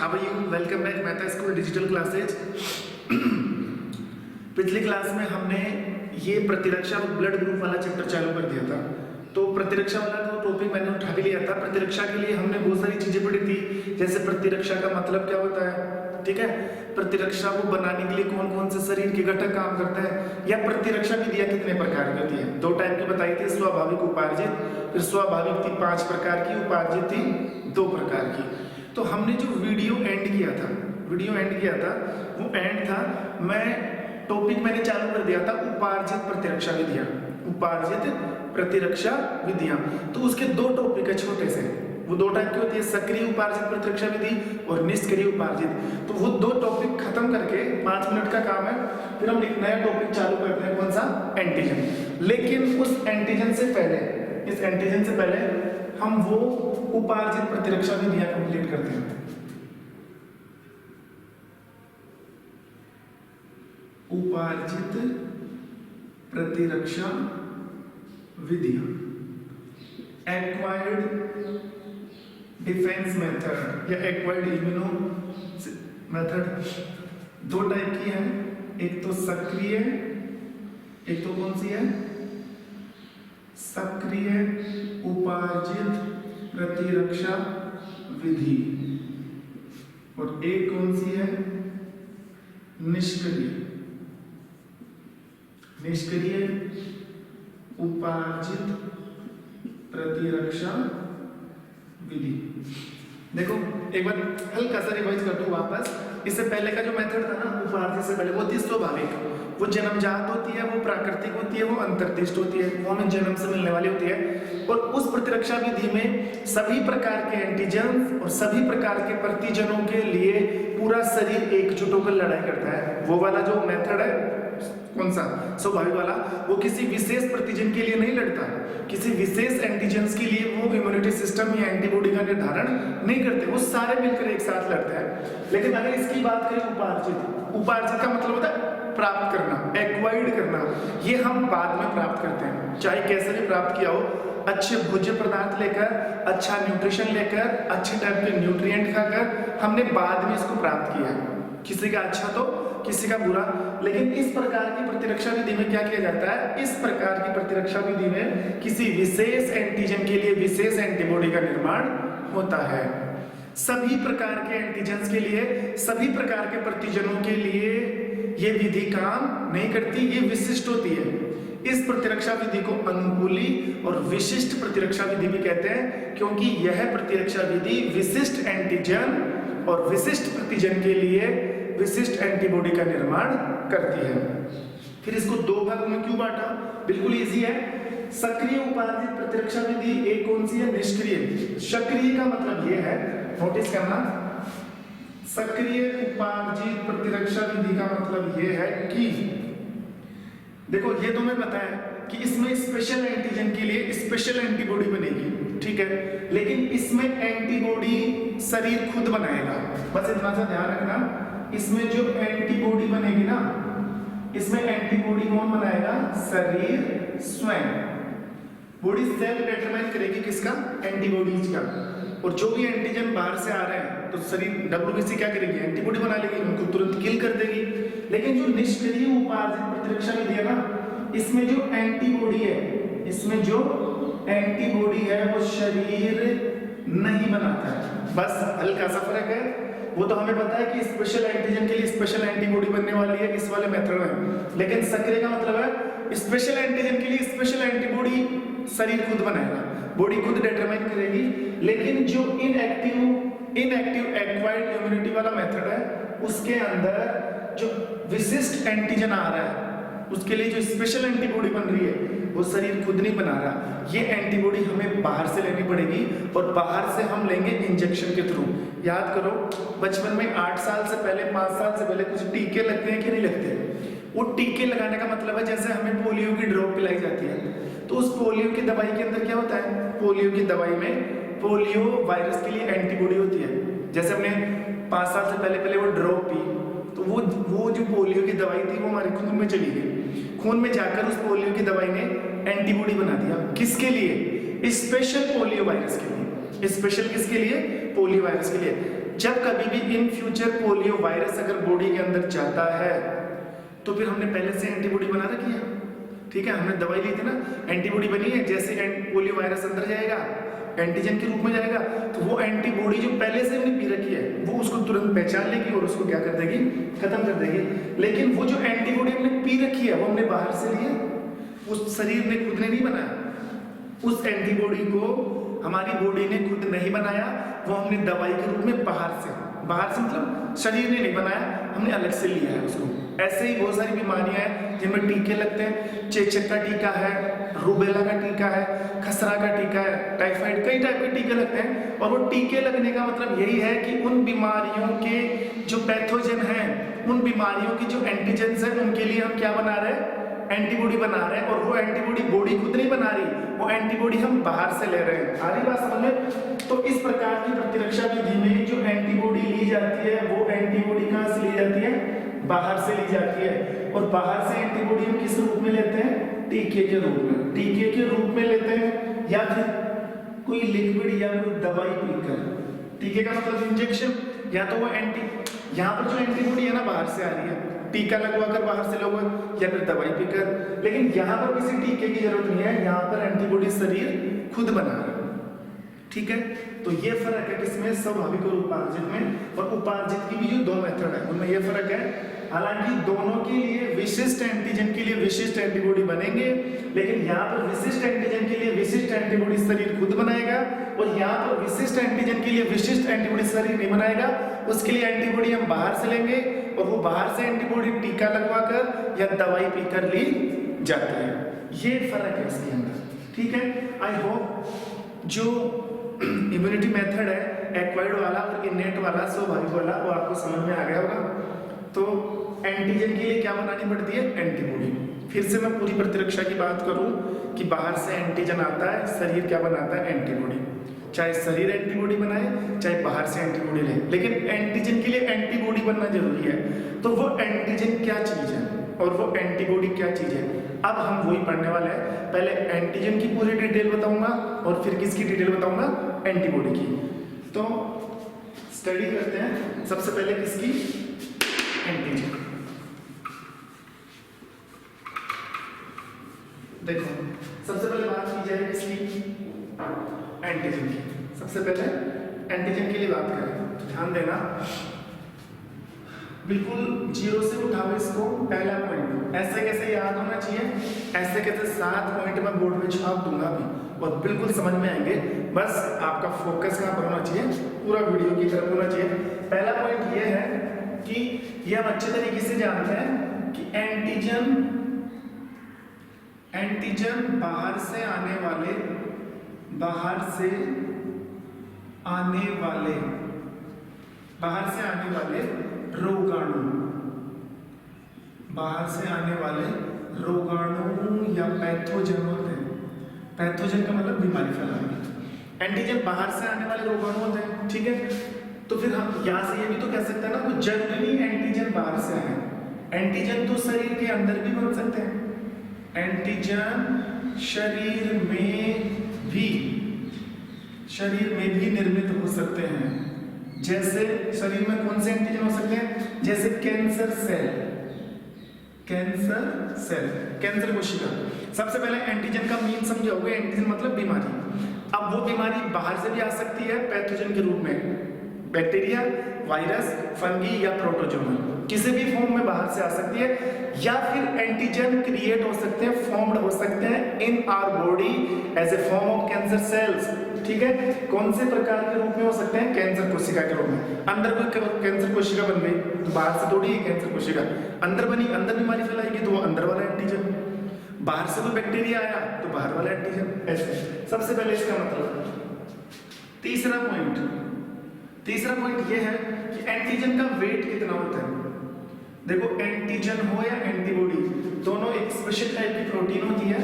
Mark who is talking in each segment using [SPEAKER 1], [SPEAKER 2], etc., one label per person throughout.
[SPEAKER 1] How are you? Welcome back Mehta school digital classes. पिछली class में हमने ये प्रतिरक्षा और ब्लड ग्रुप वाला चैप्टर चालू कर दिया था। तो प्रतिरक्षा वाला तो टॉपिक मैंने उठा भी लिया था। प्रतिरक्षा के लिए हमने बहुत सारी चीजें पढ़ी थी, जैसे प्रतिरक्षा का मतलब क्या होता है, ठीक है, प्रतिरक्षा को बनाने के लिए कौन कौन से शरीर के घटक काम करते हैं, या प्रतिरक्षा विधियां कितने प्रकार की होती है। दो टाइप की बताई थी, स्वाभाविक उपार्जित, फिर स्वाभाविक थी 5 प्रकार की, उपार्जित थी 2 प्रकार की। तो हमने जो वीडियो एंड किया था वो एंड था, मैंने चालू कर दिया था उपार्जित प्रतिरक्षा विधियां, उपार्जित प्रतिरक्षा विधियां। तो उसके 2 टॉपिक है छोटे से, वो 2 टाइप की होती है, सक्रिय उपार्जित प्रतिरक्षा विधि और निष्क्रिय उपार्जित। तो वो 2 टॉपिक खत्म करके 5 मिनट का काम है, फिर हम एक नया टॉपिक चालू करते हैं, कौन सा, एंटीजन। लेकिन उस एंटीजन से पहले हम वो उपार्जित प्रतिरक्षा विधियां कंप्लीट करते हैं। उपार्जित प्रतिरक्षा विधियां, एक्वायर्ड डिफेंस मेथड या एक्वायर्ड इम्यूनो मेथड 2 टाइप की है, एक तो सक्रिय, एक तो कौन सी है, सक्रिय उपार्जित प्रतिरक्षा विधि, और एक कौन सी है, निष्क्रिय उपार्जित प्रतिरक्षा विधि। देखो एक बार हल्का सा रिवाइज कर दूं वापस। इससे पहले का जो मेथड था ना, उपार्जित से पहले, वो थी स्वाभाविक, वो जन्मजात होती है, वो प्राकृतिक होती है, वो अंतर्दिष्ट होती है, वो हमें जन्म से मिलने वाली होती है। और उस प्रतिरक्षा विधि में सभी प्रकार के एंटीजन और सभी प्रकार के प्रतिजनों के लिए पूरा शरीर एकजुट होकर लड़ाई करता है। वो वाला जो मेथड है, कौन सा, स्वाभाविक वाला, वो किसी विशेष प्रतिजन के लिए नहीं लड़ता, किसी विशेष एंटीजेंस के लिए वो इम्यूनिटी सिस्टम या एंटीबॉडी का निर्धारण नहीं करते, वो सारे मिलकर एक साथ लड़ते हैं। लेकिन अगर इसकी बात करें उपार्जित का मतलब होता है प्राप्त करना, एक्वायर्ड करना। ये हम बाद में प्राप्त करते हैं, चाहे कैसे भी प्राप्त किया हो, अच्छे भोज्य पदार्थ लेकर, अच्छा न्यूट्रिशन लेकर, अच्छे टाइप के न्यूट्रिएंट खाकर हमने बाद में इसको प्राप्त किया है। किसी का अच्छा तो किसी का बुरा। लेकिन इस प्रकार की प्रतिरक्षा विधि में क्या किया जाता है, इस प्रकार की प्रतिरक्षा विधि में किसी विशेष एंटीजन के लिए विशेष एंटीबॉडी का निर्माण होता है। सभी प्रकार के एंटीजेंस के लिए, सभी प्रकार के प्रतिजनों के लिए ये विधि काम नहीं करती, ये विशिष्ट होती है। इस प्रतिरक्षा विधि को अनुकूली और विशिष्ट प्रतिरक्षा विधि भी कहते हैं, क्योंकि यह प्रतिरक्षा विधि विशिष्ट एंटीजन और विशिष्ट प्रतिजन के लिए विशिष्ट एंटीबॉडी का निर्माण करती है। फिर इसको 2 भागों में क्यों बांटा, बिल्कुल इजी है। सक्रिय उपार्जित प्रतिरक्षा विधि एक कौन सी है, निष्क्रिय। सक्रिय का मतलब ये है, नोटिस करना, सक्रिय उपार्जित प्रतिरक्षा विधि का मतलब ये है कि देखो, ये तुम्हें पता है कि इसमें स्पेशल एंटीजन के लिए स्पेशल एंटीबॉडी बनेगी, ठीक है, लेकिन इसमें एंटीबॉडी शरीर खुद बनाएगा। बस इतना सा ध्यान रखना, इसमें जो एंटीबॉडी बनेगी ना, इसमें एंटीबॉडी कौन बनाएगा, शरीर स्वयं। बॉडी सेल डिटरमाइन करेगी किसका, एंटीबॉडीज का। और जो भी एंटीजन बाहर से आ रहे हैं तो शरीर डब्ल्यूबीसी क्या करेगी, एंटीबॉडी बना लेगी, उनको तुरंत किल कर देगी। लेकिन जो निष्क्रिय उपार्जित प्रतिरक्षा विधि है ना, इसमें जो एंटीबॉडी है वो शरीर नहीं बनाता है, बस हल्का सा फर्क है। वो तो हमें पता है कि स्पेशल एंटीजन के लिए स्पेशल एंटीबॉडी बनने वाली है इस वाले मेथड में, लेकिन सक्रिय का मतलब है स्पेशल एंटीजन के लिए स्पेशल एंटीबॉडी शरीर खुद बनाएगा, बॉडी खुद डिटरमाइन करेगी। लेकिन जो इनएक्टिव एक्वायर्ड इम्यूनिटी वाला मेथड है, उसके अंदर जो विशिष्ट एंटीजन आ रहा है उसके लिए जो स्पेशल एंटीबॉडी बन रही है वो शरीर खुद नहीं बना रहा, ये एंटीबॉडी हमें बाहर से लेनी पड़ेगी, और बाहर से हम लेंगे इंजेक्शन के थ्रू। याद करो, बचपन में 8 साल से पहले, 5 साल से पहले कुछ टीके लगते हैं कि नहीं लगते। वो टीके लगाने का मतलब है, जैसे हमें पोलियो की ड्रॉप पिलाई जाती है, तो उस पोलियो की दवाई के अंदर क्या होता है, पोलियो की दवाई में पोलियो वायरस के लिए एंटीबॉडी होती है। जैसे हमने 5 साल से पहले वो ड्रॉप पी, तो वो जो पोलियो की दवाई थी वो हमारे खून में चली गई, खून में जाकर उस पोलियो की दवाई ने एंटीबॉडी बना दिया। किसके लिए? स्पेशल पोलियो वायरस के लिए। स्पेशल किसके लिए? पोलियो वायरस के लिए। जब कभी भी इन फ्यूचर पोलियो वायरस अगर बॉडी के अंदर जाता है तो फिर हमने पहले से एंटीबॉडी बना रखी है, ठीक है, हमने दवाई ली थी ना, एंटीबॉडी बनी है, जैसे पोलियो वायरस अंदर जाएगा एंटीजन के रूप में जाएगा तो वो एंटीबॉडी जो पहले से हमने पी रखी है वो उसको तुरंत पहचान लेगी और उसको क्या कर देगी, खत्म कर देगी। लेकिन वो जो एंटीबॉडी हमने पी रखी है वो हमने बाहर से ली है, उस शरीर ने खुद ने नहीं बनाया, उस एंटीबॉडी को हमारी बॉडी ने खुद नहीं बनाया, वो हमने दवाई के रूप में बाहर से मतलब शरीर ने नहीं बनाया, हमने अलग से लिया है उसको। ऐसे ही बहुत सारी बीमारियां हैं जिनमें टीके लगते हैं, चेचक का टीका है, रूबेला का टीका है, खसरा का टीका है, टाइफाइड, कई टाइप के टीके लगते हैं। और वो टीके लगने का मतलब यही है कि उन बीमारियों के जो पैथोजन हैं, उन बीमारियों की जो एंटीजेंस है उनके लिए हम क्या बना रहे हैं, एंटीबॉडी बना रहे हैं। और वो एंटीबॉडी बॉडी खुद नहीं बना रही, वो एंटीबॉडी हम बाहर से ले रहे हैं। आ रही बात समझ में? तो इस प्रकार की प्रतिरक्षा विधि में जो एंटीबॉडी ली जाती है वो एंटीबॉडी कहाँ से ली जाती है, बाहर से ली जाती है। और बाहर से एंटीबॉडी हम किस रूप में लेते हैं, टीके के रूप में, टीके के रूप में लेते हैं, या फिर कोई लिक्विड या कोई दवाई पीकर। टीके का मतलब इंजेक्शन, या तो वो यहाँ पर जो एंटीबॉडी है ना बाहर से आ रही है, टीका लगवाकर बाहर से लोगे, या फिर दवाई पीकर। लेकिन यहाँ पर किसी टीके की जरूरत नहीं है, यहाँ पर एंटीबॉडी शरीर खुद बना रहा है, ठीक है। तो ये फर्क है किसमें, स्वाभाविक और उपार्जित में। और उपार्जित की भी जो दो मेथड है उनमें ये फर्क है। हालांकि दोनों के लिए विशिष्ट एंटीजन के लिए विशिष्ट एंटीबॉडी बनेंगे, लेकिन यहाँ पर विशिष्ट एंटीजन के लिए विशिष्ट एंटीबॉडी शरीर खुद बनाएगा, और यहाँ पर विशिष्ट एंटीजन के लिए विशिष्ट एंटीबॉडी शरीर नहीं बनाएगा, उसके लिए एंटीबॉडी हम बाहर से लेंगे, और वो बाहर से एंटीबॉडी टीका लगवाकर या दवाई पीकर ली जाती है। ये फर्क है इसके अंदर, ठीक है। आई होप जो इम्यूनिटी मेथड है एक्वायर्ड वाला और इनेट वाला, स्वाभाविक वाला, वो आपको समझ में आ गया होगा। तो एंटीजन के लिए क्या बनानी पड़ती है, एंटीबॉडी। फिर से मैं पूरी प्रतिरक्षा की बात करूं कि बाहर से एंटीजन आता है, शरीर क्या बनाता है, एंटीबॉडी। चाहे शरीर एंटीबॉडी बनाए चाहे बाहर से एंटीबॉडी ले, लेकिन एंटीजन के लिए एंटीबॉडी बनना जरूरी है। तो वो एंटीजन क्या चीज है और वो एंटीबॉडी क्या चीज है, अब हम वही पढ़ने वाले हैं। पहले एंटीजन की पूरी डिटेल बताऊंगा और फिर किसकी डिटेल बताऊंगा, एंटीबॉडी की। तो स्टडी करते हैं सबसे पहले किसकी, एंटीजन। देखो सबसे पहले बात की जाए किसकी, एंटीजन की। सबसे पहले एंटीजन के लिए बात करें तो ध्यान देना, बिल्कुल जीरो से उठाओ इसको। पहला पॉइंट ऐसे कैसे याद होना चाहिए, ऐसे कैसे 7 पॉइंट मैं बोर्ड में छाप दूंगा अभी और बिल्कुल समझ में आएंगे। बस आपका फोकस कहाँ पर होना चाहिए, पूरा वीडियो की तरफ होना चाहिए। पहला पॉइंट ये है कि ये हम अच्छे तरीके से जानते हैं कि एंटीजन बाहर से आने वाले रोगाणु या पैथोजन होते हैं। पैथोजन का मतलब बीमारी फैलाने। एंटीजन बाहर से आने वाले रोगाणु होते हैं, ठीक है। तो फिर हम यहाँ से ये भी तो कह सकते हैं ना कि जनरली एंटीजन बाहर से आए, एंटीजन तो शरीर के अंदर भी बन सकते हैं। एंटीजन शरीर में भी निर्मित हो सकते हैं। जैसे शरीर में कौन से एंटीजन हो सकते हैं, जैसे कैंसर कोशिका। सबसे पहले एंटीजन का मीन समझाओगे, एंटीजन मतलब बीमारी। अब वो बीमारी बाहर से भी आ सकती है पैथोजन के रूप में, बैक्टीरिया, वायरस, फंगी या प्रोटोजोआ, किसी भी फॉर्म में बाहर से आ सकती है। या फिर एंटीजन क्रिएट हो सकते हैं, फॉर्म्ड हो सकते हैं in our body as a form of cancer cells, ठीक है। कौन से प्रकार के रूप में हो सकते हैं, कैंसर कोशिका के रूप में। अंदर कोई कैंसर कोशिका बन गई तो बाहर से थोड़ी है कैंसर कोशिका, अंदर बनी, अंदर बीमारी फैलाएगी तो वो अंदर वाला एंटीजन, बाहर से कोई बैक्टीरिया आया तो बाहर वाला एंटीजन, ऐसे। सबसे पहले इसका मतलब। तीसरा पॉइंट ये है कि एंटीजन का वेट कितना होता है। देखो एंटीजन हो या एंटीबॉडी, दोनों एक स्पेशल टाइप की प्रोटीन होती है।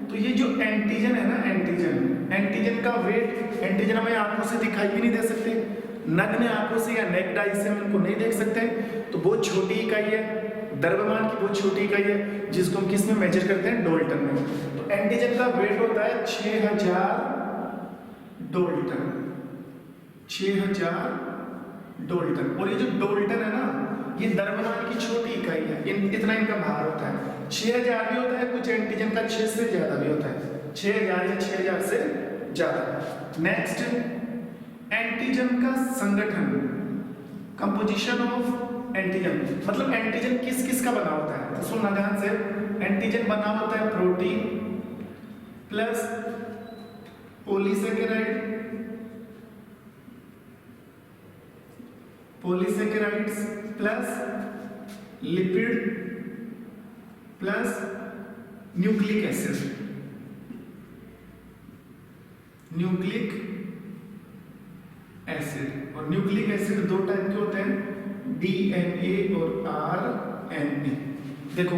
[SPEAKER 1] तो ये जो एंटीजन है ना, एंटीजन का वेट, एंटीजन हमें आंखों से दिखाई भी नहीं दे सकते, नग्न आंखों से या नेक्ड आई से हम इनको नहीं देख सकते। तो बहुत छोटी इकाई है, द्रव्यमान की बहुत छोटी इकाई है, जिसको हम किस में मेजर करते हैं, डाल्टन में। तो एंटीजन का वेट होता है 6000 डाल्टन, 6000 डोल्टन। और ये जो डोल्टन है ना, ये द्रव्यमान की छोटी इकाई है, इतना इनका भार होता है। 6000 भी होता है, कुछ एंटीजन का 6 से ज्यादा भी होता है, 6000 या 6000 से ज्यादा। नेक्स्ट, एंटीजन का संगठन, कंपोजिशन ऑफ एंटीजन, मतलब एंटीजन किस किस का बना होता है। तो सुनना ध्यान से, एंटीजन बना होता है protein plus polysaccharides plus lipid plus nucleic acid. और न्यूक्लिक एसिड दो टाइप के होते हैं, डीएनए और आरएनए। देखो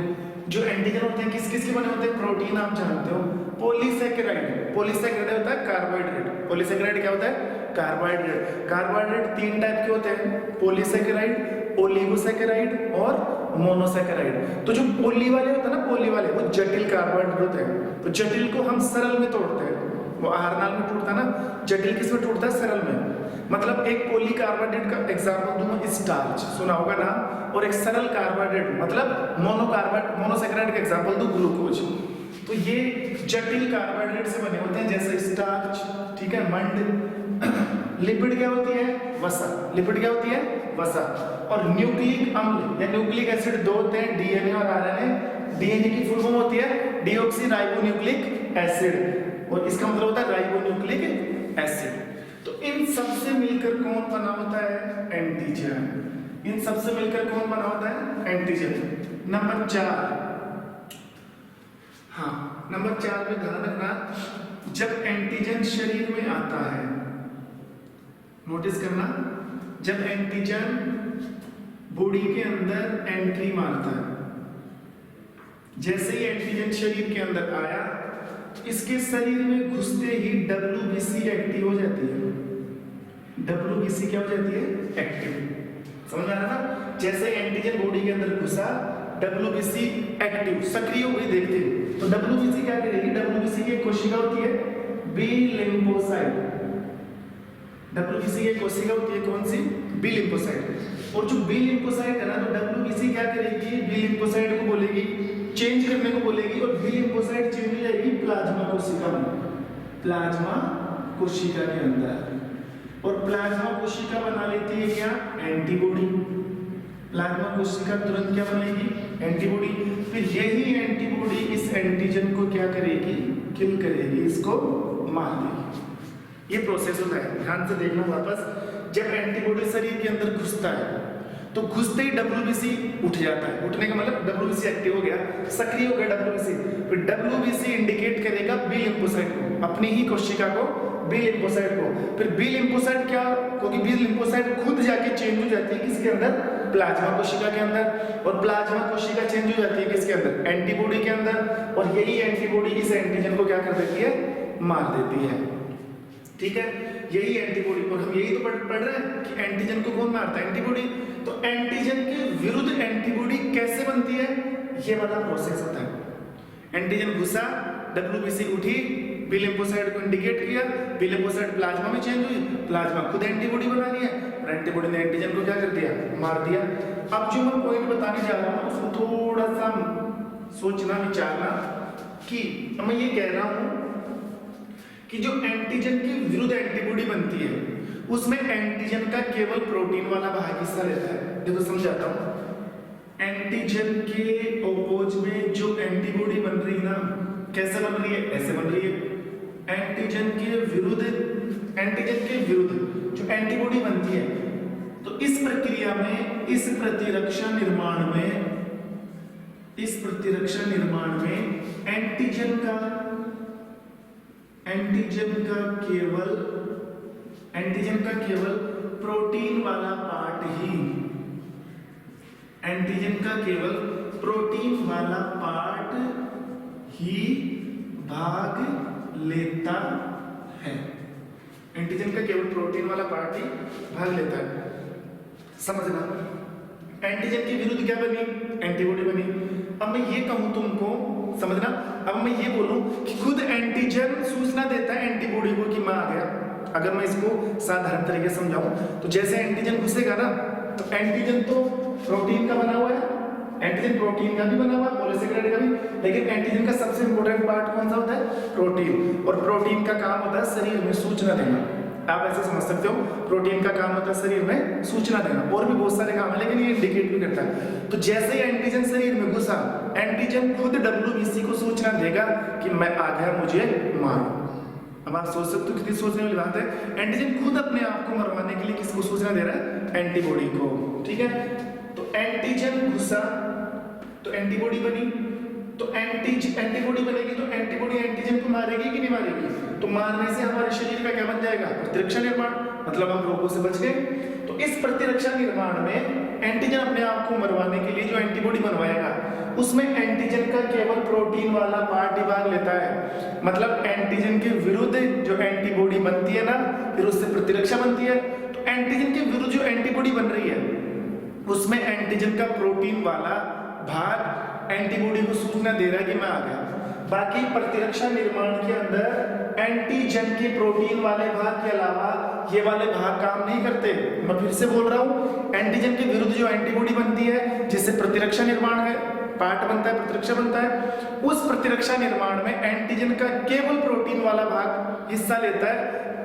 [SPEAKER 1] जो एंटीजन होते हैं किस किस के बने होते हैं, प्रोटीन आप जानते हो, पॉलीसेकेराइड होता है कार्बोहाइड्रेट। पॉलीसेकेराइड क्या होता है, कार्बोहाइड्रेट। कार्बोहाइड्रेट 3 टाइप के होते हैं, पॉलीसेकेराइड, ओलिगोसेकेराइड और मोनोसेकेराइड। तो जो पोली वाले होते हैं ना, पोली वाले वो जटिल कार्बोहाइड्रेट होते हैं। तो जटिल को हम सरल में तोड़ते हैं, वो आहार में टूटता है ना, जटिल किस में टूटता है, सरल में। मतलब एक पोली कार्बोहाइड्रेट का एग्जांपल दूं, स्टार्च सुना होगा ना, और एक सरल कार्बोहाइड्रेट मतलब मोनोसेकेराइड का एग्जांपल दूं, ग्लूकोज। तो ये जटिल कार्बोहाइड्रेट से बने होते हैं, जैसे स्टार्च, ठीक है, मंड। लिपिड क्या होती है, वसा। और न्यूक्लिक अम्ल या न्यूक्लिक एसिड दो होते हैं, डीएनए और आरएनए। डीएनए की फुल फॉर्म होती है डीऑक्सी राइबोन्यूक्लिक एसिड, और इसका मतलब होता है राइबोन्यूक्लिक एसिड। तो इन सबसे मिलकर कौन बना होता है, एंटीजन। इन सबसे मिलकर कौन बना होता है, एंटीजन। नंबर 4, हाँ नंबर 4 में ध्यान रखना, जब एंटीजन शरीर में आता है, नोटिस करना, जब एंटीजन बॉडी के अंदर एंट्री मारता है, जैसे ही एंटीजन शरीर के अंदर आया, इसके शरीर में घुसते ही WBC एक्टिव हो जाती है। WBC क्या हो जाती है, एक्टिव। समझ आ रहा ना, जैसे एंटीजन बॉडी के अंदर घुसा, WBC एक्टिव, सक्रिय हो गई। देखते हैं तो WBC क्या करेगी, WBC की कोशिका होती है बी लिम्फोसाइट। WBC की कोशिका होती है कौन सी, बी लिम्फोसाइट। और जो बी लिम्फोसाइट है ना, तो WBC क्या करेगी, बी लिम्फोसाइट को बोलेगी चेंज करने को बोलेगी, और बी लिम्फोसाइट चेंज हो जाएगी प्लाज्मा कोशिका में, प्लाज्मा कोशिका के अंदर। और प्लाज्मा कोशिका बना लेती है क्या, एंटीबॉडी। प्लाज्मा कोशिका तुरंत क्या बनेगी, एंटीबॉडी। फिर यही एंटीबॉडी इस एंटीजन को क्या करेगी, किल करेगी, इसको मार देगी। ये प्रोसेस होता है, ध्यान से देखना वापस। जब एंटीबॉडी शरीर के अंदर घुसता है, तो घुसते ही WBC उठ जाता है। उठने का मतलब WBC एक्टिव हो गया, सक्रिय हो गया WBC। फिर WBC इंडिकेट करेगा बी लिम्फोसाइट को, अपनी ही कोशिका को, बी लिम्फोसाइट को। फिर बी लिम्फोसाइट क्या, क्योंकि बी लिम्फोसाइट खुद जाके चेंज हो जाती है किसके अंदर, प्लाज्मा कोशिका के अंदर। और प्लाज्मा कोशिका चेंज हो जाती है किसके अंदर, एंटीबॉडी के अंदर। और यही एंटीबॉडी इस एंटीजन को क्या कर देती है, मार देती है। ठीक है, यही एंटीबॉडी। और हम यही तो पढ़ रहे हैं कि एंटीजन को कौन मारता है, एंटीबॉडी। तो एंटीजन के विरुद्ध एंटीबॉडी कैसे बनती है, ये वाला प्रोसेस होता है। एंटीजन घुसा, WBC उठी, बी लिम्फोसाइट को इंडिकेट किया, बी लिम्फोसाइट प्लाज्मा में चेंज हुई, प्लाज्मा खुद एंटीबॉडी बना लिया, और एंटीबॉडी ने एंटीजन को क्या कर दिया, मार दिया। अब जो मैं पॉइंट बताने जा रहा हूं, उसको थोड़ा सा सोचना विचारना, कि मैं ये कह रहा हूं कि जो एंटीजन के विरुद्ध एंटीबॉडी बनती है, उसमें एंटीजन का केवल प्रोटीन वाला भाग हिस्सा रहता है। देखो समझाता हूं, एंटीजन के अपोज में जो एंटीबॉडी बन रही है ना, कैसे बन रही है, ऐसे बन रही है। एंटीजन के विरुद्ध जो एंटीबॉडी बनती है, तो इस प्रक्रिया में, इस प्रतिरक्षा निर्माण में एंटीजन का केवल प्रोटीन वाला पार्ट ही, भाग लेता है। एंटीजन का केवल प्रोटीन वाला पार्ट ही भाग लेता है। समझना, एंटीजन के विरुद्ध क्या बनी, एंटीबॉडी बनी। अब मैं ये कहूं तुमको, समझना, अब मैं ये बोलूं कि खुद एंटीजन सूचना देता है एंटीबॉडी को कि मैं आ गया, अगर मैं इसको साधारण तरीके से समझाऊं तो जैसे एंटीजन घुसेगा ना, तो एंटीजन तो प्रोटीन का बना हुआ है, एंटीजन प्रोटीन का भी बना हुआ है, पॉलीसेकेराइड का भी, लेकिन एंटीजन का सबसे इंपॉर्टेंट पार्ट कौन सा होता है? प्रोटीन। और प्रोटीन का काम होता है शरीर में सूचना देना। आप ऐसे समझ सकते हो, प्रोटीन का काम होता है शरीर में सूचना देना। और भी बहुत सारे काम है, लेकिन ये इंडिकेट भी करता है। तो जैसे ही एंटीजन शरीर में घुसा, एंटीजन खुद WBC को सूचना देगा कि मैं आ गया, मुझे मारो। अब आप सोच सकते हो कितनी सोचने वाली बात है। एंटीजन खुद अपने आप को मरवाने के लिए किसको सूचना दे रहा है? एंटीबॉडी को। ठीक है, तो एंटीजन घुसा तो एंटीबॉडी बनी, तो एंटीबॉडी बनेगी तो एंटीबॉडी एंटीजन को मारेगी कि नहीं मारेगी? तो मारने से हमारे शरीर का क्या बन जाएगा? प्रतिरक्षा निर्माण, मतलब हम रोगों से बच गए। तो इस प्रतिरक्षा निर्माण में एंटीजन अपने आप को मरवाने के लिए जो एंटीबॉडी बनवाएगा, उसमें एंटीजन का केवल प्रोटीन वाला पार्ट ही भाग लेता है। मतलब एंटीजन के विरुद्ध जो एंटीबॉडी बनती है ना, फिर उससे प्रतिरक्षा बनती है। तो एंटीजन के विरुद्ध जो एंटीबॉडी बन रही है, उसमें एंटीजन का प्रोटीन वाला भाग एंटीबॉडी को सूचना दे रहा है कि मैं आ गया। बाकी प्रतिरक्षा निर्माण के अंदर एंटीजन के प्रोटीन वाले भाग के अलावा ये वाले भाग काम नहीं करते। मैं फिर से बोल रहा हूँ, एंटीजन के विरुद्ध जो एंटीबॉडी बनती है, जिससे प्रतिरक्षा निर्माण है, पार्ट बनता है, प्रतिरक्षा बनता है, उस प्रतिरक्षा निर्माण में एंटीजन का केवल प्रोटीन वाला भाग हिस्सा लेता है।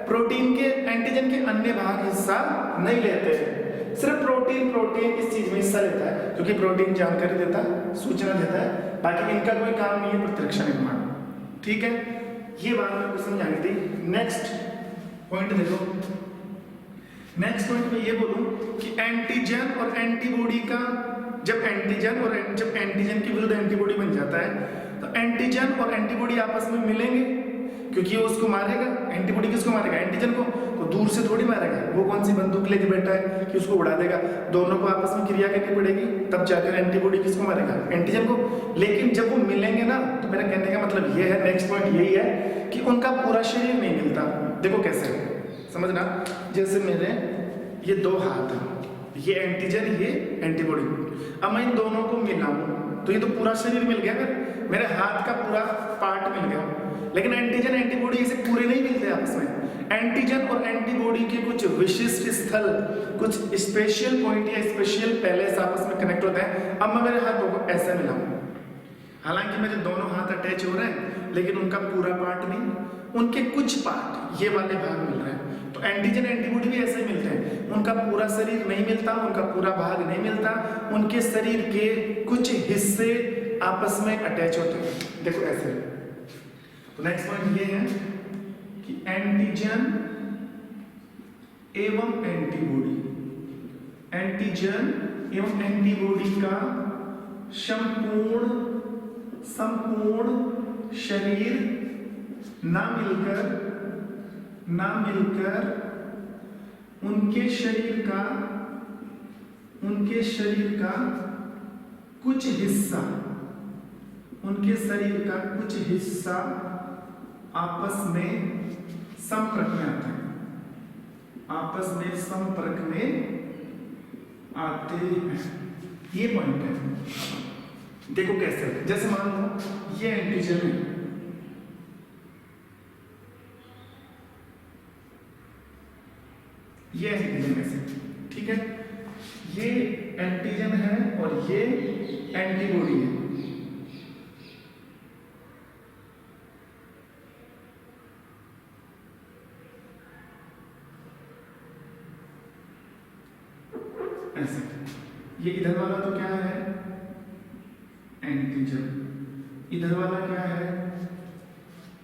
[SPEAKER 1] प्रोटीन के एंटीजन के अन्य भाग हिस्सा नहीं लेते। सिर्फ प्रोटीन इस चीज में हिस्सा लेता है, क्योंकि प्रोटीन जानकारी देता है, सूचना देता है, बाकी इनका कोई काम नहीं है प्रतिरक्षा निर्माण। ठीक है, ये बात मेरे को समझानी थी। नेक्स्ट पॉइंट देखो, नेक्स्ट पॉइंट में ये बोलूं कि एंटीजन और एंटीबॉडी का जब एंटीजन के विरुद्ध एंटीबॉडी बन जाता है, तो एंटीजन और एंटीबॉडी आपस में मिलेंगे, क्योंकि वो उसको मारेगा। एंटीबॉडी किसको मारेगा? एंटीजन को। तो दूर से थोड़ी मारेगा, वो कौन सी बंदूक लेके बैठा है कि उसको उड़ा देगा। दोनों को आपस में क्रिया करनी पड़ेगी, तब जाकर एंटीबॉडी किसको मारेगा? एंटीजन को। लेकिन जब वो मिलेंगे ना, तो मेरा कहने का मतलब ये है, नेक्स्ट पॉइंट यही है कि उनका पूरा शरीर नहीं मिलता। देखो कैसे, समझना। जैसे मेरे ये दो हाथ हैं, ये एंटीजन, ये एंटीबॉडी। अब मैं इन दोनों को मिलाऊं तो ये तो पूरा शरीर मिल गया, मेरे हाथ का पूरा पार्ट मिल गया। लेकिन एंटीजन एंटीबॉडी ऐसे पूरे नहीं मिलते आपस में। एंटीजन और एंटीबॉडी के कुछ विशिष्ट स्थल, कुछ स्पेशल पॉइंट या स्पेशल पैलेस आपस में कनेक्ट होते हैं। अब मैं मेरे हाथों को ऐसे मिलाऊं, हालांकि मेरे दोनों हाथ अटैच हो रहे हैं, लेकिन उनका पूरा पार्ट नहीं, उनके कुछ पार्ट, ये वाले भाग मिल रहे हैं। तो एंटीजन एंटीबॉडी भी ऐसे मिलते हैं, उनका पूरा शरीर नहीं मिलता, उनका पूरा भाग नहीं मिलता, उनके शरीर के कुछ हिस्से आपस में अटैच होते हैं। देखो ऐसे। तो नेक्स्ट पॉइंट ये है कि एंटीजन एवं एंटीबॉडी, एंटीजन एवं एंटीबॉडी का संपूर्ण शरीर ना मिलकर उनके शरीर का कुछ हिस्सा आपस में संपर्क में आता है, आते हैं। ये पॉइंट है। देखो कैसे, जैसे मान लो ये एंटीजन है, ये एंटीजन ऐसे, ठीक है, ये एंटीजन है और ये एंटीबॉडी है। ऐसे, ये इधर वाला तो क्या है? एंटीजन। इधर वाला क्या है?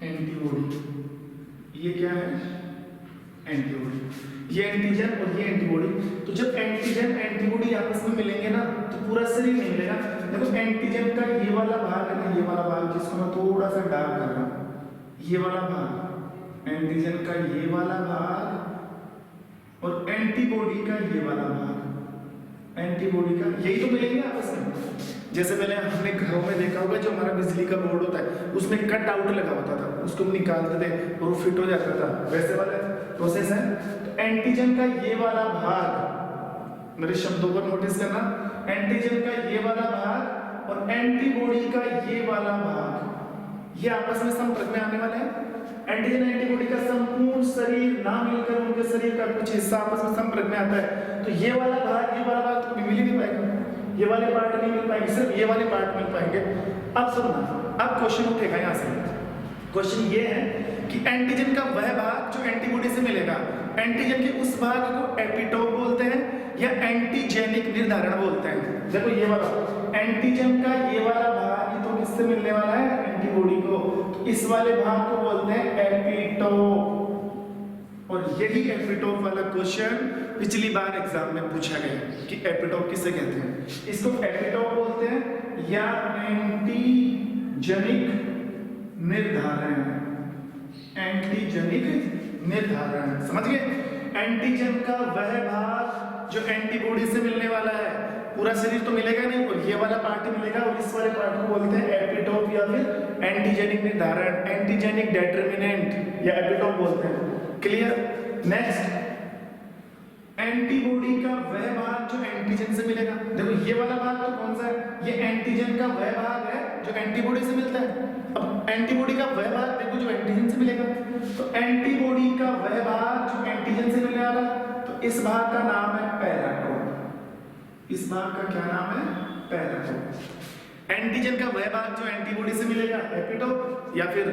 [SPEAKER 1] एंटीबॉडी। ये क्या है? एंटीबॉडी। ये एंटीजन और ये एंटीबॉडी। तो जब एंटीजन एंटीबॉडी आपस में मिलेंगे ना, तो पूरा शरीर नहीं मिलेगा। देखो एंटीजन का ये वाला भाग है ना, ये वाला भाग जिसको मैं थोड़ा सा डार्क कर रहा हूं, ये वाला भाग, एंटीजन का ये वाला भाग और एंटीबॉडी का ये वाला भाग, एंटीबॉडी का, यही तो मिलेंगे आपस में। जैसे पहले हमने घरों में देखा होगा, जो हमारा बिजली का बोर्ड होता है, उसमें कट आउट लगा होता था, उसको हम निकालते थे और वो फिट हो जाता था, वैसे वाला प्रोसेस है। तो एंटीजन का ये वाला भाग, मेरे शब्दों पर नोटिस करना, एंटीजन का ये वाला भाग और एंटीबॉडी का ये वाला भाग, ये आपस में संपर्क में आने वाले हैं। एंटीजन एंटीबॉडी का संपूर्ण शरीर ना मिलकर उनके शरीर का कुछ हिस्सा आपस में संपर्क में आता है, तो ये वाला भाग तो मिल ही नहीं पाएगा, ये वाले पार्ट नहीं मिल पाएंगे, सिर्फ ये वाले पार्ट मिल पाएंगे। अब सुनना, अब क्वेश्चन उठेगा यहाँ से। क्वेश्चन ये है कि एंटीजन का वह भाग जो एंटीबॉडी से मिलेगा, एंटीजन के उस भाग को एपिटोप बोलते हैं या एंटीजेनिक निर्धारण बोलते हैं। देखो ये वाला एंटीजन का ये वाला भाग ये तो किससे मिलने वाला है, एंटीबॉडी को, तो इस वाले भाग को बोलते हैं एपिटोप। और यही एपिटोप वाला क्वेश्चन पिछली बार एग्जाम में पूछा गया कि एपिटोप किसे कहते हैं। इसको एपिटोप बोलते हैं या एंटीजेनिक निर्धारण, एंटीजेनिक निर्धारण, समझ गए। एंटीजन का वह भाग जो एंटीबॉडी से मिलने वाला है, पूरा शरीर तो मिलेगा नहीं, और ये वाला पार्ट ही मिलेगा, और इस वाले पार्ट को बोलते हैं एपिटोप या फिर एंटीजेनिक निर्धारण, एंटीजेनिक डिटरमिनेंट या एपिटोप बोलते हैं। क्लियर। नेक्स्ट, एंटीबॉडी का वह भाग जो एंटीजन से मिलेगा। देखो ये वाला भाग तो कौन सा है, ये एंटीजन का वह भाग है जो एंटीबॉडी से मिलता है। अब एंटीबॉडी का वह भाग देखो जो एंटीजन से मिलेगा, तो एंटीबॉडी का वह भाग जो एंटीजन से मिलने वाला, तो इस भाग का नाम है पैराटोप। इस भाग का क्या नाम है, पैराटोप। एंटीजन का वह भाग जो एंटीबॉडी से मिलेगा एपिटोप या फिर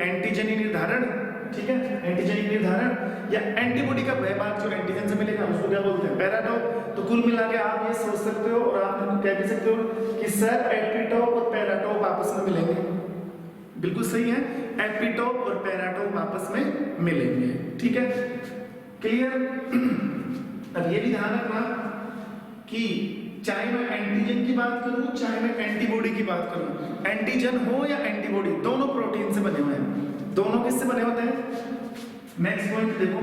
[SPEAKER 1] एंटीजेनिक निर्धारण, ठीक है, एंटीजेनिक निर्धारण, या एंटीबॉडी का वह भाग जो एंटीजन से मिलेगा उसको क्या बोलते हैं, पैराटोप। तो कुल मिला के आप ये सोच सकते हो और आप कह भी सकते हो कि सर एपिटोप और पैराटोप आपस में मिलेंगे। बिल्कुल सही है, एपिटोप और पैराटोप आपस में मिलेंगे, ठीक है, क्लियर। अब ये भी ध्यान रखना कि चाहे मैं एंटीजन की बात करूं चाहे मैं एंटीबॉडी की बात करूं, एंटीजन हो या एंटीबॉडी, दोनों प्रोटीन से बने हुए हैं। दोनों किससे बने होते हैं। नेक्स्ट पॉइंट देखो,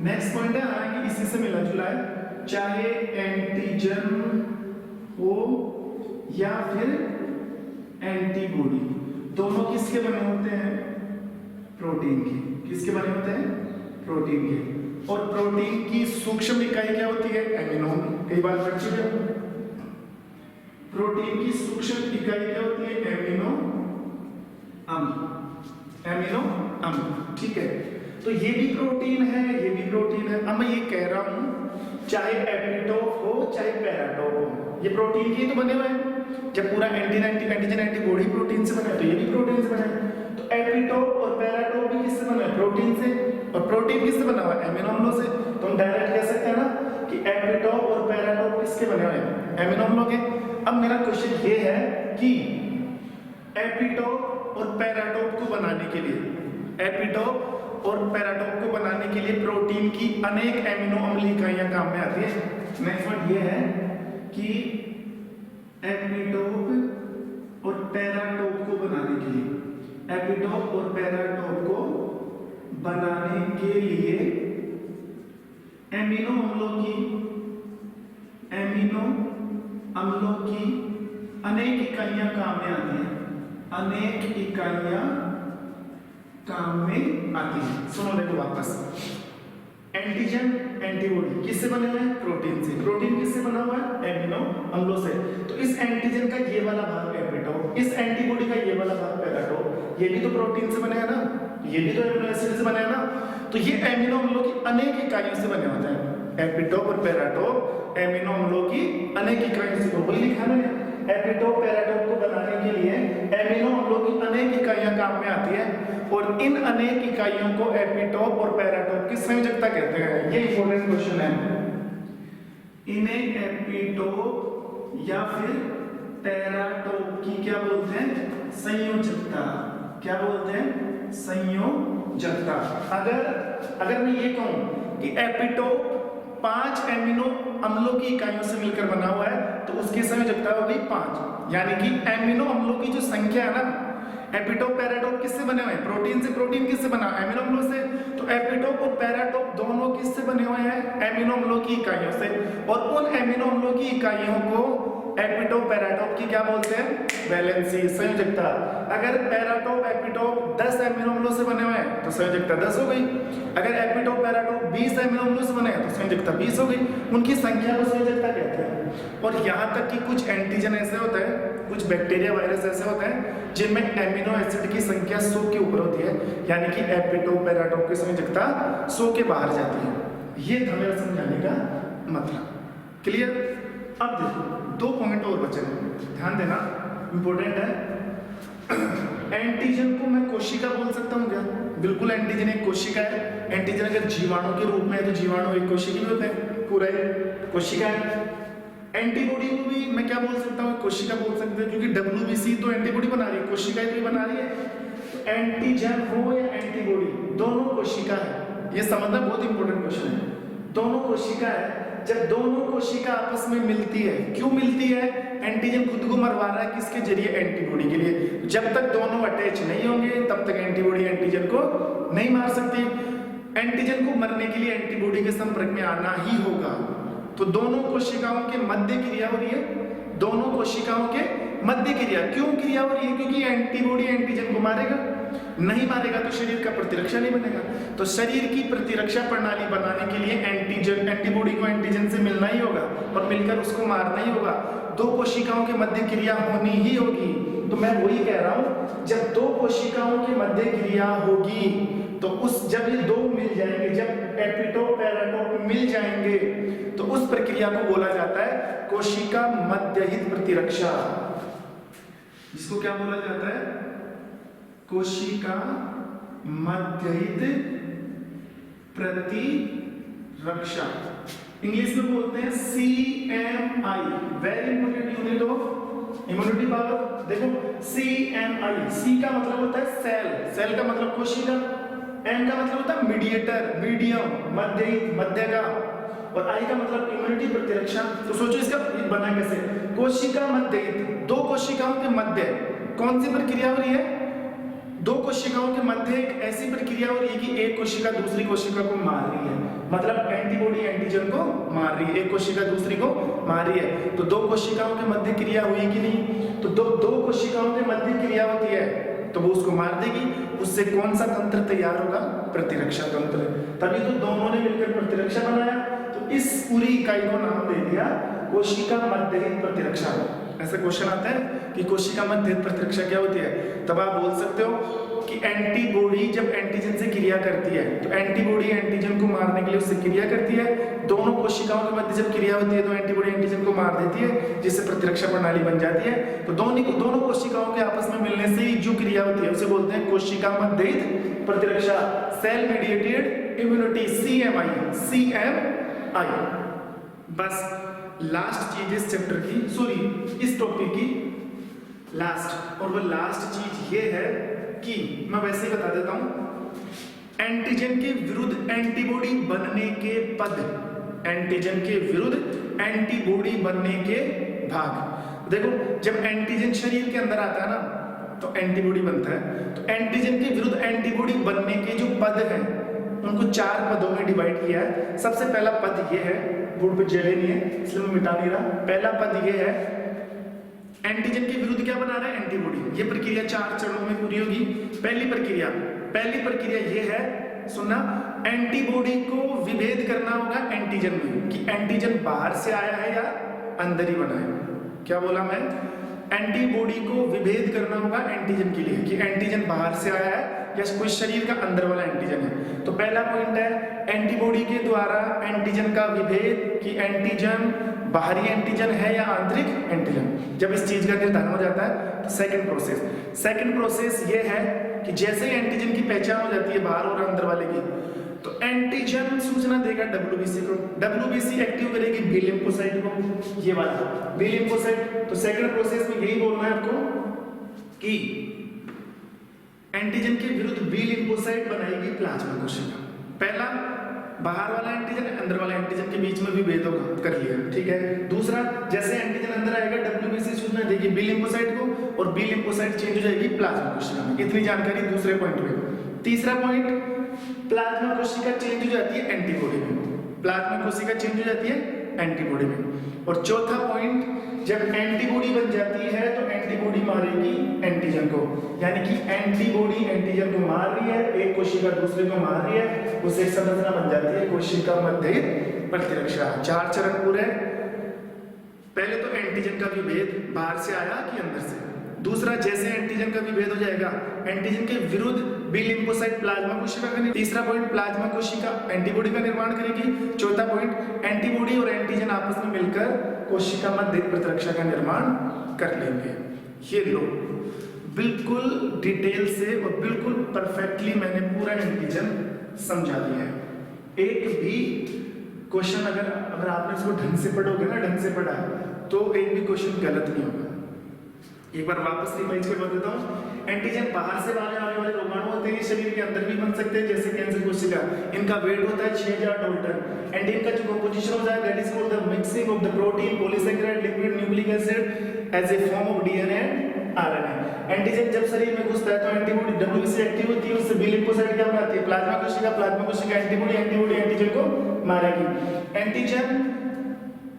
[SPEAKER 1] नेक्स्ट पॉइंट है हालांकि इसी से मिला जुला है, चाहे एंटीजन हो या फिर एंटीबॉडी, दोनों किसके बने होते हैं, प्रोटीन के। किसके बने होते हैं, प्रोटीन के। और प्रोटीन की सूक्ष्म इकाई क्या होती है, एमिनो। कई बार पढ़ चुके हो, प्रोटीन की सूक्ष्म इकाई क्या होती है, एमिनो अम्ल। एमिनो अम्ल, ठीक है। तो ये भी प्रोटीन है, ये भी प्रोटीन है। अब मैं ये कह रहा हूं चाहे एपिटोप हो चाहे पैराटोप हो, ये प्रोटीन के तो बने हुए हैं। जब पूरा एंटीजन एंटीबॉडी प्रोटीन से बना है तो ये भी प्रोटीन से बना है। तो एपिटोप और पैराटोप भी किससे बना है, प्रोटीन से। और प्रोटीन किससे बना हुआ है, एमिनो अम्लों से। तो हम डायरेक्ट कह सकते हैं ना कि एपिटोप और पैराटोप किसके बने हुए हैं, एमिनो अम्लों के। अब मेरा क्वेश्चन ये है कि एपिटोप और पैराटोप को बनाने के लिए, एपिटोप और पैराटोप को बनाने के लिए प्रोटीन की अनेक एमिनो अम्ल इकाइयां काम में आती है। नेक्स्ट पॉइंट ये है कि एपिटोप और पैराटोप को बनाने के लिए, एपिटोप और पैराटोप को बनाने के लिए एमिनो अम्लों की अनेक इकाइयां काम में आती हैं, अनेक इकाइयां काम में आती है। सुनो देखो वापस, एंटीजन एंटीबॉडी किससे बने हुए हैं, प्रोटीन से। प्रोटीन किससे बना हुआ है, एमिनो अम्लों से। तो इस एंटीजन का ये वाला भाग एपिटोप, इस एंटीबॉडी का ये वाला भाग पैराटोप, ये भी तो प्रोटीन से बने हैं ना, ये भी तो एमिनो एसिड से बने हैं ना। तो ये एमिनो अम्लों की अनेक इकाइयों से बने होते हैं। एपिटोप और पैराटोप एमिनो अम्लों की अनेक इकाइयों से, वही लिखा मैंने, एपिटोप पैराटोप को बनाने के लिए एमिनो अम्लों की अनेक इकाइयां काम में आती है। और इन अनेक इकाइयों को एपिटोप और पैराटोप की संयोजकता कहते हैं। ये इंपॉर्टेंट क्वेश्चन है। इन्हें एपिटोप या फिर पैराटोप की क्या बोलते हैं, संयोजकता। क्या बोलते हैं, संयोजकता। अगर मैं ये कहूं कि एपिटोप 5 एमिनो अम्लों की इकाइयों से मिलकर बना हुआ है तो उसकी संयोजकता हो गई 5, यानी कि एमिनो अम्लों की जो संख्या है ना, एपिटोप पैराटोप किससे बने हुए हैं, प्रोटीन से। प्रोटीन किससे बना, एमिनो अम्लों से। तो एपिटोप और पैराटोप दोनों किससे बने हुए हैं, एमिनो अम्लों की इकाइयों से। और उन एमिनो अम्लों की इकाइयों को एपिटोप पैराटोप की क्या बोलते हैं, वैलेंसी, संयोजकता। अगर पैराटोप एपिटोप 10 एमिनो अम्लों से बने हुए हैं तो संयोजकता 10 हो गई। अगर एपिटोप पैराटोप 20 एमिनो अम्लों से बने हैं तो संयोजकता 20 हो गई। उनकी संख्या को संयोजकता कहते हैं। और यहाँ तक कि कुछ एंटीजन ऐसे होते हैं, कुछ बैक्टीरिया वायरस ऐसे होते हैं जिनमें एमिनो एसिड की संख्या 100 के ऊपर होती है, यानी कि एपिटोप पैराटोप की संयोजकता 100 के बाहर जाती है। ये था मेरा समझाने का मतलब। क्लियर? अब देखो 2 पॉइंट और बचे हैं, ध्यान देना, इंपॉर्टेंट है। एंटीजन को मैं कोशिका बोल सकता हूँ क्या? बिल्कुल, एंटीजन एक कोशिका है। एंटीजन अगर जीवाणु के रूप में है तो जीवाणु एक कोशिका में होते हैं, पूरा एक कोशिका है। एंटीबॉडी को भी मैं क्या बोल सकता हूँ? कोशिका बोल सकते हैं, क्योंकि WBC तो एंटीबॉडी बना रही है, कोशिका तो बना रही है। तो एंटीजन हो या एंटीबॉडी, दोनों कोशिका है। ये समझना बहुत इंपॉर्टेंट क्वेश्चन है। दोनों कोशिका है। जब दोनों कोशिका आपस में मिलती है, क्यों मिलती है? एंटीजन खुद को मरवा रहा है किसके जरिए? एंटीबॉडी के लिए। जब तक दोनों अटैच नहीं होंगे तब तक एंटीबॉडी एंटीजन को नहीं मार सकती। एंटीजन को मरने के लिए एंटीबॉडी के संपर्क में आना ही होगा। तो दोनों कोशिकाओं के मध्य क्रिया हो रही है, दोनों कोशिकाओं के मध्य क्रिया। क्यों क्रिया हो रही है? क्योंकि एंटीबॉडी एंटीजन को मारेगा, नहीं मारेगा तो शरीर का प्रतिरक्षा नहीं बनेगा। तो शरीर की प्रतिरक्षा प्रणाली बनाने के लिए एंटीजन, एंटीबॉडी को एंटीजन से मिलना ही होगा और मिलकर उसको मारना ही होगा। 2 कोशिकाओं के मध्य क्रिया होनी ही होगी। तो मैं वही कह रहा हूं, जब 2 कोशिकाओं की मध्य क्रिया होगी तो जब ये 2 मिल जाएंगे, जब एपिटोप पैराटोप मिल जाएंगे तो उस प्रक्रिया को बोला जाता है कोशिका मध्यहित प्रतिरक्षा। जिसको क्या बोला जाता है? कोशिका मध्यहित प्रतिरक्षा। इंग्लिश में बोलते हैं CMI। Very important unit of immunity power. देखो CMI, C का मतलब होता है सेल, सेल का मतलब कोशिका, M का मतलब होता है मीडिएटर, मीडियम, मध्यहित, मध्य का, और I का मतलब इम्यूनिटी प्रतिरक्षा। तो सोचो इसका बना कैसे? कोशिका मध्यहित, 2 कोशिकाओं के मध्य कौन सी प्रक्रिया हो रही है? 2 कोशिकाओं के मध्य एक ऐसी प्रक्रिया हो रही है कि एक कोशिका दूसरी कोशिका को मार रही है, मतलब एंटीबॉडी एंटीजन को मार रही है, एक कोशिका दूसरी को मार रही है। तो 2 कोशिकाओं के मध्य क्रिया हुई कि नहीं? तो दो कोशिकाओं के मध्य क्रिया होती है तो वो उसको मार देगी। उससे कौन सा तंत्र तैयार होगा? प्रतिरक्षा तंत्र। तभी तो दोनों ने मिलकर प्रतिरक्षा बनाया। तो इस पूरी इकाई को नाम दे दिया कोशिका मध्यहित प्रतिरक्षा। ऐसा क्वेश्चन आता है कि कोशिका मध्यहित प्रतिरक्षा क्या होती है, तब आप बोल सकते हो कि एंटीबॉडी जब एंटीजन से क्रिया करती है तो एंटीबॉडी एंटीजन को मारने के लिए उससे क्रिया करती है। दोनों कोशिकाओं के मध्य जब क्रिया होती है तो एंटीबॉडी एंटीजन को मार देती है, जिससे प्रतिरक्षा प्रणाली बन जाती है। तो दोनों कोशिकाओं के आपस में मिलने से ही जो क्रिया होती है उसे बोलते हैं कोशिका मध्यहित प्रतिरक्षा, सेल मीडिएटेड इम्यूनिटी, CMI। बस लास्ट चीज इस चैप्टर की, सॉरी इस टॉपिक की लास्ट, और वो लास्ट चीज ये है कि मैं वैसे ही बता देता हूं, एंटीजन के विरुद्ध एंटीबॉडी बनने के पद, एंटीजन के विरुद्ध एंटीबॉडी बनने के भाग। देखो जब एंटीजन शरीर के अंदर आता है ना तो एंटीबॉडी बनता है। तो एंटीजन के विरुद्ध एंटीबॉडी बनने के जो पद हैं उनको 4 पदों में डिवाइड किया है। सबसे पहला पद ये है, बोर्ड पे जगह नहीं है इसलिए मैं मिटा नहीं रहा। पहला पद ये है, एंटीजन के विरुद्ध क्या बना रहा है? एंटीबॉडी। ये प्रक्रिया 4 चरणों में पूरी होगी। पहली प्रक्रिया ये है, सुनना, एंटीबॉडी को विभेद करना होगा एंटीजन में, कि एंटीजन बाहर से आया है या अंदर ही बना है। क्या बोला मैं? एंटीबॉडी को विभेद करना होगा एंटीजन के लिए, कि एंटीजन बाहर से आया है या कोई शरीर का अंदर वाला एंटीजन है। तो पहला पॉइंट है एंटीबॉडी के द्वारा एंटीजन का विभेद, कि एंटीजन बाहरी एंटीजन है या आंतरिक एंटीजन। जब इस चीज का निर्धारण हो जाता है तो सेकंड प्रोसेस ये है कि जैसे ही एंटीजन की पहचान हो जाती है बाहर और अंदर वाले की, तो एंटीजन सूचना देगा WBC को, WBC एक्टिव करेगी बी लिम्फोसाइट को, ये वाला बी लिम्फोसाइट। तो सेकंड प्रोसेस में यही बोलना है आपको कि एंटीजन के विरुद्ध बी लिम्फोसाइट बनाएगी प्लाज्मा कोशिका। पहला बाहर वाला एंटीजन अंदर वाला एंटीजन के बीच में भी भेद होगा, कर लिया, ठीक है। दूसरा, जैसे एंटीजन अंदर आएगा WBC सूचना देगी बी लिम्फोसाइट को और बी लिम्फोसाइट चेंज हो जाएगी प्लाज्मा कोशिका में। इतनी जानकारी दूसरे पॉइंट में। तीसरा पॉइंट, प्लाज्मा कोशिका चेंज हो जाती है एंटीबॉडी में, प्लाज्मा कोशिका चेंज हो जाती है एंटीबॉडी में। और चौथा पॉइंट, जब एंटीबॉडी बन जाती है तो एंटीबॉडी मारेगी एंटीजन को, यानी कि एंटीबॉडी एंटीजन को मार रही है, एक कोशिका दूसरे को मार रही है, उससे संरचना बन जाती है कोशिका मध्यहित प्रतिरक्षा। 4 चरण पूरे। पहले तो एंटीजन का विभेद बाहर से आया कि अंदर से। दूसरा, जैसे एंटीजन का विभेद हो जाएगा, एंटीजन के विरुद्ध बी लिम्फोसाइट प्लाज्मा कोशिका का निर्माण। तीसरा पॉइंट, प्लाज्मा कोशिका एंटीबॉडी का निर्माण करेगी। चौथा पॉइंट, एंटीबॉडी और एंटीजन आपस में मिलकर कोशिका मध्य प्रतिरक्षा का निर्माण कर लेंगे। ये लो, बिल्कुल डिटेल से और बिल्कुल परफेक्टली मैंने पूरा एंटीजन समझा दिया है। एक भी क्वेश्चन अगर आपने इसको ढंग से पढ़ोगे ना, ढंग से पढ़ा, तो एक भी क्वेश्चन गलत नहीं होगा। एक बार वापस रिवाइज कर देता हूँ। एंटीजन बाहर से आने वाले रोगाणु होते हैं, शरीर के अंदर भी बन सकते हैं, जैसे कैंसर कोशिका। इनका वेट होता है 6000 डाल्टन एंड इनका जो कंपोजिशन होता है that is called the mixing of the protein, polysaccharide, lipid, nucleic acid as a form of DNA and RNA. Antigen जब शरीर में घुसता है तो एंटीबॉडी डब्ल्यू से एक्टिव होती है, उससे बी लिम्फोसाइट क्या बनाती है, प्लाज्मा कोशिका एंटीबॉडी एंटीजन को मारेगी।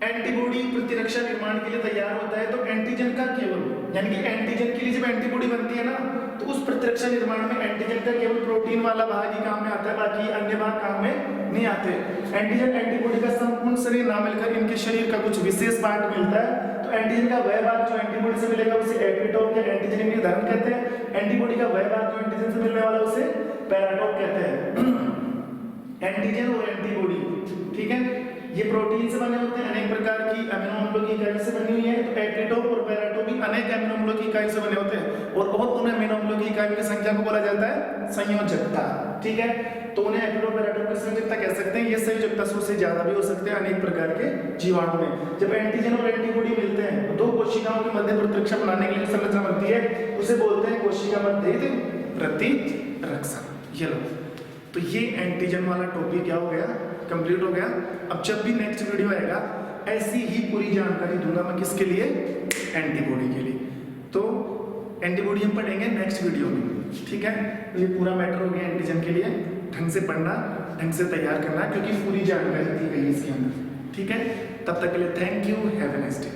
[SPEAKER 1] एंटीबॉडी प्रतिरक्षा निर्माण के लिए तैयार होता है, तो एंटीजन का केवल, यानी कि एंटीजन के लिए जब एंटीबॉडी बनती है ना, तो उस प्रतिरक्षा निर्माण में एंटीजन का केवल प्रोटीन वाला भाग ही काम में आता है, बाकी अन्य भाग काम में नहीं आते। एंटीजन एंटीबॉडी का संपूर्ण शरीर ना मिलकर इनके शरीर का कुछ विशेष पार्ट मिलता है, तो एंटीजन का वह भाग जो एंटीबॉडी से मिलेगा उसे एपिटोप या एंटीजन निर्धारण कहते हैं। एंटीबॉडी का वह भाग जो एंटीजन से मिलने वाला उसे पैराटोप कहते हैं। एंटीजन और एंटीबॉडी, ठीक है, ये प्रोटीन से बने होते हैं, अनेक प्रकार की अमीनो अम्लों की इकाई से बनी हुई है। तो एपिटोप और पैराटोप भी अनेक अमीनो अम्लों की इकाई से बने होते हैं, और उन अमीनो अम्लों की इकाई की संख्या को बोला जाता है संयोजकता, ठीक है। तो उन्हें एपिटोप पैराटोप की संयोजकता कह सकते हैं। ये संयोजकता 100 से ज्यादा भी हो सकते हैं अनेक प्रकार के जीवाणु में। जब एंटीजन और एंटीबॉडी मिलते हैं तो दो कोशिकाओं के मध्य प्रतिरक्षा बनाने के लिए संरचना बनती है, उसे बोलते हैं कोशिका मध्य प्रतिरक्षा। ये लो, तो ये एंटीजन वाला टॉपिक क्या हो गया, कंप्लीट हो गया। अब जब भी नेक्स्ट वीडियो आएगा ऐसी ही पूरी जानकारी दूंगा मैं, किसके लिए, एंटीबॉडी के लिए। तो एंटीबॉडी हम पढ़ेंगे नेक्स्ट वीडियो में, ठीक है। तो ये पूरा मैटर हो गया एंटीजन के लिए। ढंग से पढ़ना, ढंग से तैयार करना, क्योंकि पूरी जानकारी दी गई है इसके अंदर, ठीक है। तब तक के लिए thank you, have a nice day.